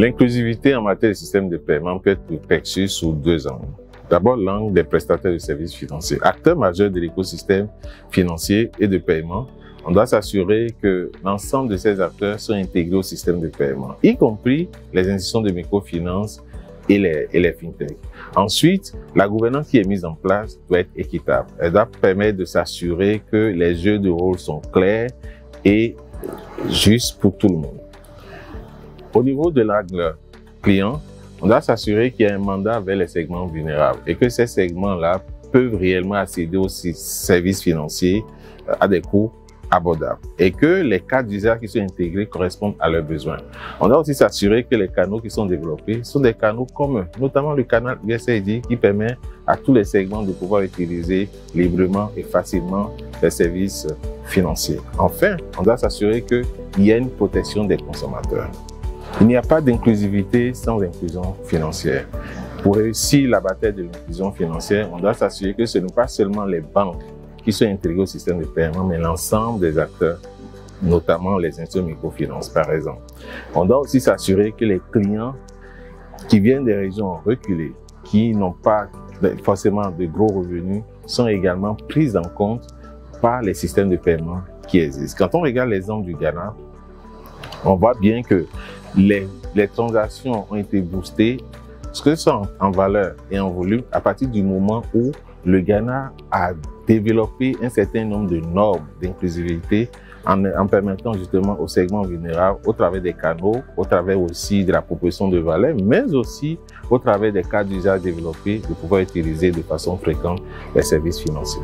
L'inclusivité en matière de système de paiement peut être perçue sous deux angles. D'abord, l'angle des prestataires de services financiers. Acteurs majeurs de l'écosystème financier et de paiement, on doit s'assurer que l'ensemble de ces acteurs sont intégrés au système de paiement, y compris les institutions de microfinance et les fintechs. Ensuite, la gouvernance qui est mise en place doit être équitable. Elle doit permettre de s'assurer que les jeux de rôle sont clairs et justes pour tout le monde. Au niveau de l'angle client, on doit s'assurer qu'il y a un mandat vers les segments vulnérables et que ces segments-là peuvent réellement accéder aux services financiers à des coûts abordables et que les cas d'usage qui sont intégrés correspondent à leurs besoins. On doit aussi s'assurer que les canaux qui sont développés sont des canaux communs, notamment le canal USAID qui permet à tous les segments de pouvoir utiliser librement et facilement les services financiers. Enfin, on doit s'assurer qu'il y a une protection des consommateurs. Il n'y a pas d'inclusivité sans inclusion financière. Pour réussir la bataille de l'inclusion financière, on doit s'assurer que ce n'est pas seulement les banques qui sont intégrées au système de paiement, mais l'ensemble des acteurs, notamment les institutions de microfinance, par exemple. On doit aussi s'assurer que les clients qui viennent des régions reculées, qui n'ont pas forcément de gros revenus, sont également pris en compte par les systèmes de paiement qui existent. Quand on regarde l'exemple du Ghana, on voit bien que les transactions ont été boostées, que ce soit en valeur et en volume, à partir du moment où le Ghana a développé un certain nombre de normes d'inclusivité en permettant justement aux segments vulnérables, au travers des canaux, au travers aussi de la proposition de valeur, mais aussi au travers des cas d'usage développés, de pouvoir utiliser de façon fréquente les services financiers.